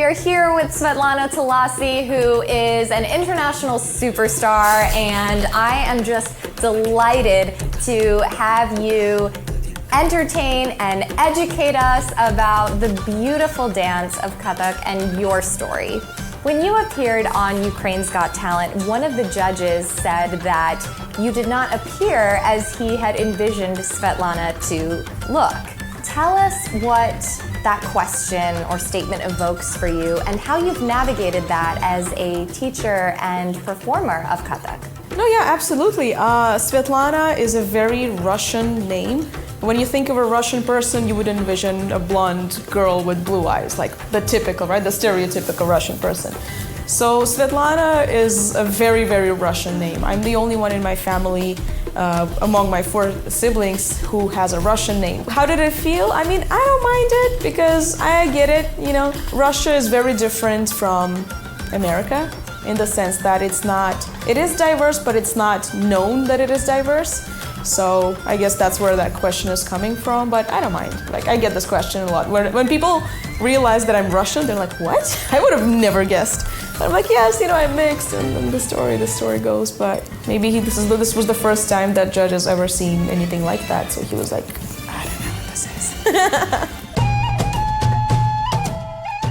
are here with Svetlana Tulasi, who is an international superstar, and I am just delighted to have you entertain and educate us about the beautiful dance of Kathak and your story. When you appeared on Ukraine's Got Talent, one of the judges said that you did not appear as he had envisioned Svetlana to look. Tell us what that question or statement evokes for you and how you've navigated that as a teacher and performer of Kathak. No, yeah, absolutely. Svetlana is a very Russian name. When you think of a Russian person, you would envision a blonde girl with blue eyes, like the typical, right? The stereotypical Russian person. So Svetlana is a very, very Russian name. I'm the only one in my family among my 4 siblings who has a Russian name. How did it feel? I mean, I don't mind it because I get it, you know. Russia is very different from America in the sense that it is diverse, but it's not known that it is diverse. So I guess that's where that question is coming from, but I don't mind. Like, I get this question a lot. When people realize that I'm Russian, they're like, what? I would have never guessed. But I'm like, yes, you know, I'm mixed, and then the story goes, but maybe this was the first time that judge has ever seen anything like that, so he was like, I don't know what this is.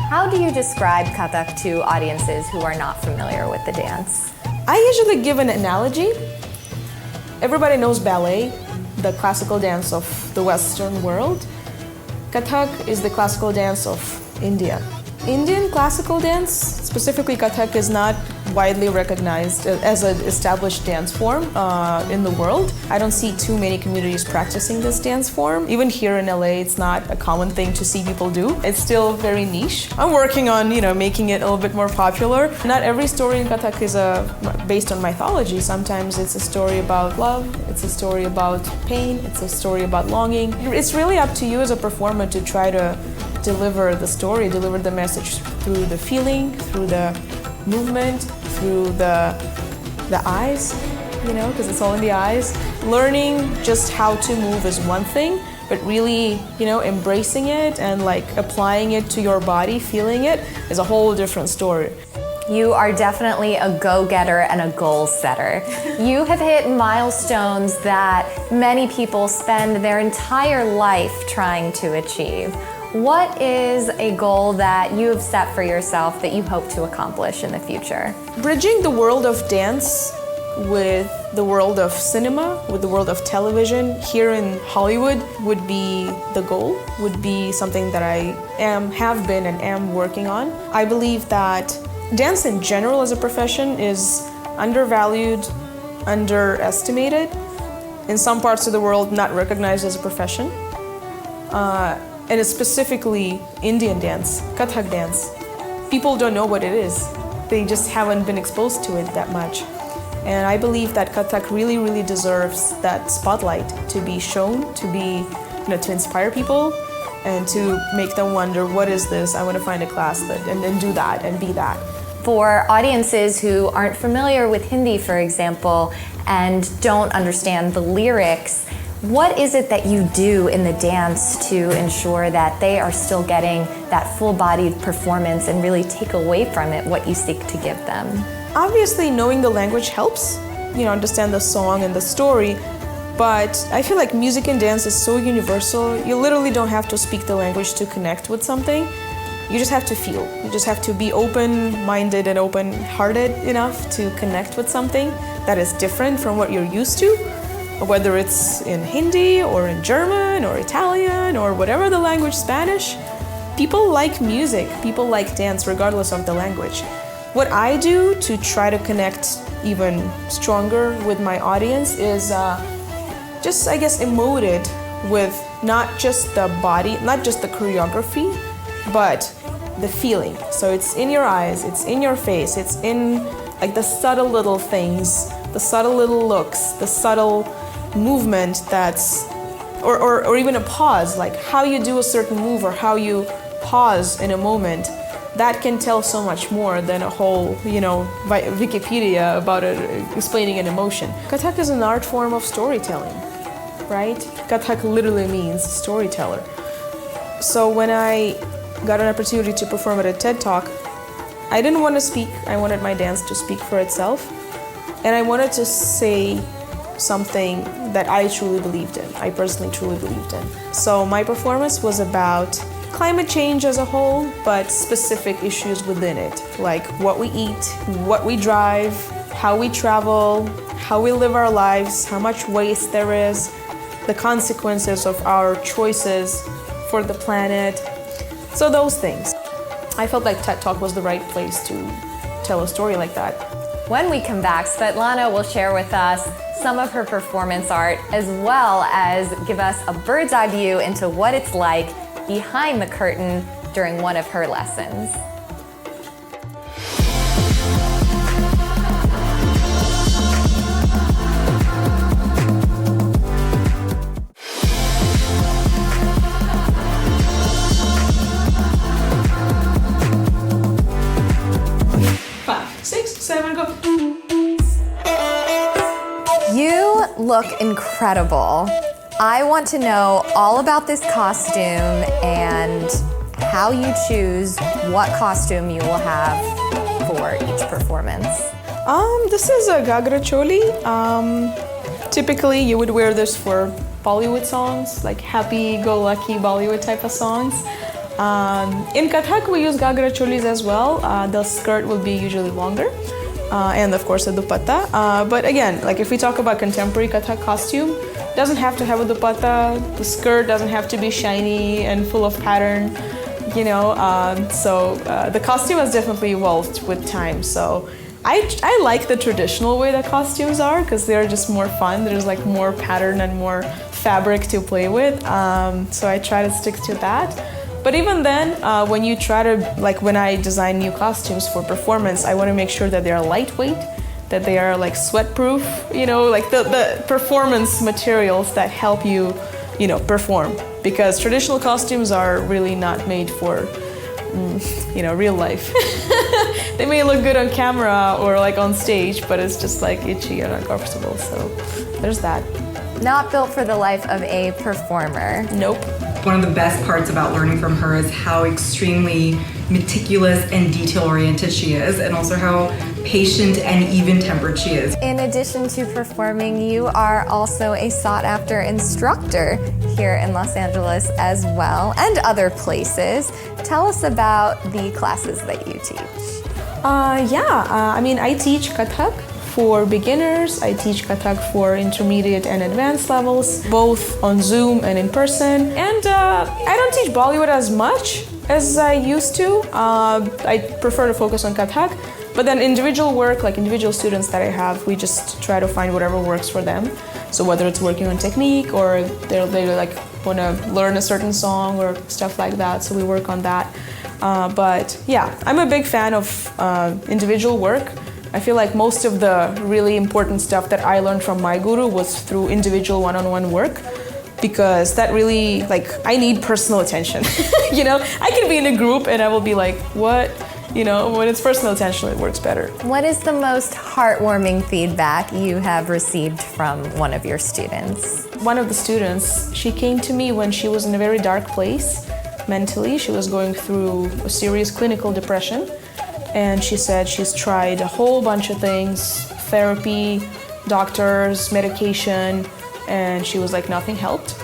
How do you describe Kathak to audiences who are not familiar with the dance? I usually give an analogy. Everybody knows ballet, the classical dance of the Western world. Kathak is the classical dance of India. Indian classical dance, specifically Kathak, is not widely recognized as an established dance form in the world. I don't see too many communities practicing this dance form. Even here in LA, it's not a common thing to see people do. It's still very niche. I'm working on, making it a little bit more popular. Not every story in Kathak is based on mythology. Sometimes it's a story about love, it's a story about pain, it's a story about longing. It's really up to you as a performer to try to deliver the story, deliver the message through the feeling, through the movement, through the eyes, because it's all in the eyes. Learning just how to move is one thing, but really, embracing it and applying it to your body, feeling it, is a whole different story. You are definitely a go-getter and a goal-setter. You have hit milestones that many people spend their entire life trying to achieve. What is a goal that you have set for yourself that you hope to accomplish in the future? Bridging the world of dance with the world of cinema, with the world of television here in Hollywood would be the goal, would be something that I have been and am working on. I believe that dance in general as a profession is undervalued, underestimated, in some parts of the world not recognized as a profession. And it's specifically Indian dance, Kathak dance. People don't know what it is. They just haven't been exposed to it that much. And I believe that Kathak really, really deserves that spotlight to be shown, to be, to inspire people and to make them wonder, what is this? I want to find a class and then do that and be that. For audiences who aren't familiar with Hindi, for example, and don't understand the lyrics, what is it that you do in the dance to ensure that they are still getting that full-bodied performance and really take away from it what you seek to give them? Obviously, knowing the language helps, understand the song and the story, but I feel like music and dance is so universal. You literally don't have to speak the language to connect with something. You just have to feel. You just have to be open-minded and open-hearted enough to connect with something that is different from what you're used to. Whether it's in Hindi or in German or Italian or whatever the language, Spanish, people like music, people like dance regardless of the language. What I do to try to connect even stronger with my audience is just, I guess, emote it with not just the body, not just the choreography, but the feeling. So it's in your eyes, it's in your face, it's in the subtle little things, the subtle little looks, the subtle movement or even a pause, like how you do a certain move or how you pause in a moment. That can tell so much more than a whole, Wikipedia about explaining an emotion. Kathak is an art form of storytelling, right? Kathak literally means storyteller. So when I got an opportunity to perform at a TED Talk, I didn't want to speak. I wanted my dance to speak for itself. And I wanted to say something that I truly believed in. I personally truly believed in. So my performance was about climate change as a whole, but specific issues within it, like what we eat, what we drive, how we travel, how we live our lives, how much waste there is, the consequences of our choices for the planet. So those things. I felt like TED Talk was the right place to tell a story like that. When we come back, Svetlana will share with us some of her performance art, as well as give us a bird's eye view into what it's like behind the curtain during one of her lessons. You look incredible. I want to know all about this costume and how you choose what costume you will have for each performance. This is a Gagra Choli. Typically you would wear this for Bollywood songs, like happy-go-lucky Bollywood type of songs. In Kathak we use Gagra Cholis as well. The skirt will be usually longer. And of course a dupatta. But again, like if we talk about contemporary Kathak costume, doesn't have to have a dupatta. The skirt doesn't have to be shiny and full of pattern, you know. The costume has definitely evolved with time. So I like the traditional way that costumes are because they're just more fun. There's like more pattern and more fabric to play with. So I try to stick to that. But even then, when you try to, like when I design new costumes for performance, I want to make sure that they are lightweight, that they are like sweat-proof, you know, like the performance materials that help you, you know, perform. Because traditional costumes are really not made for, you know, real life. They may look good on camera or like on stage, but it's just like itchy and uncomfortable. So there's that. Not built for the life of a performer. Nope. One of the best parts about learning from her is how extremely meticulous and detail-oriented she is, and also how patient and even-tempered she is. In addition to performing, you are also a sought-after instructor here in Los Angeles as well, and other places. Tell us about the classes that you teach. I mean, I teach Kathak for beginners. I teach Kathak for intermediate and advanced levels, both on Zoom and in person. And I don't teach Bollywood as much as I used to. I prefer to focus on Kathak. But then individual work, like individual students that I have, we just try to find whatever works for them. So whether it's working on technique or they like want to learn a certain song or stuff like that, so we work on that. But yeah, I'm a big fan of individual work. I feel like most of the really important stuff that I learned from my guru was through individual one-on-one work, because that really, like, I need personal attention. You know, I can be in a group and I will be like, what? You know, when it's personal attention, it works better. What is the most heartwarming feedback you have received from one of your students? One of the students, she came to me when she was in a very dark place mentally. She was going through a serious clinical depression. And she said she's tried a whole bunch of things, therapy, doctors, medication, and she was like, nothing helped.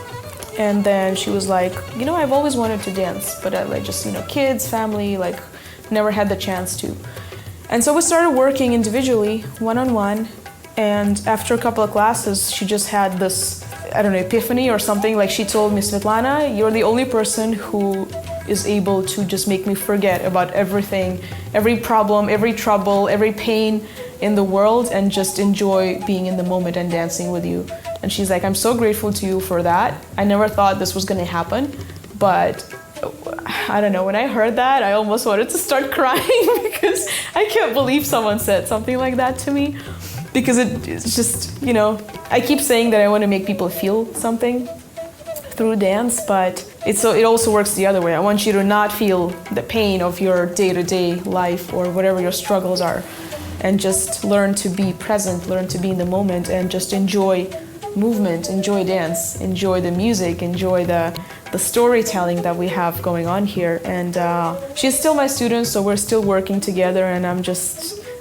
And then she was like, you know, I've always wanted to dance, but I like just, you know, kids, family, like never had the chance to. And so we started working individually, one-on-one, and after a couple of classes, she just had this, I don't know, epiphany or something. Like she told me, Svetlana, you're the only person who is able to just make me forget about everything, every problem, every trouble, every pain in the world, and just enjoy being in the moment and dancing with you. And she's like, I'm so grateful to you for that. I never thought this was gonna happen, but I don't know, when I heard that, I almost wanted to start crying because I can't believe someone said something like that to me. Because it's just, you know, I keep saying that I want to make people feel something through dance, but it also works the other way. I want you to not feel the pain of your day-to-day life or whatever your struggles are, and just learn to be present, learn to be in the moment, and just enjoy movement, enjoy dance, enjoy the music, enjoy the storytelling that we have going on here. And she's still my student, so we're still working together, and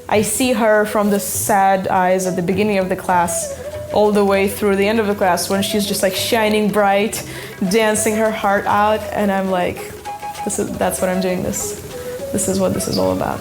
I see her from the sad eyes at the beginning of the class all the way through the end of the class when she's just like shining bright, dancing her heart out, and I'm like, that's what I'm doing this. This is what this is all about.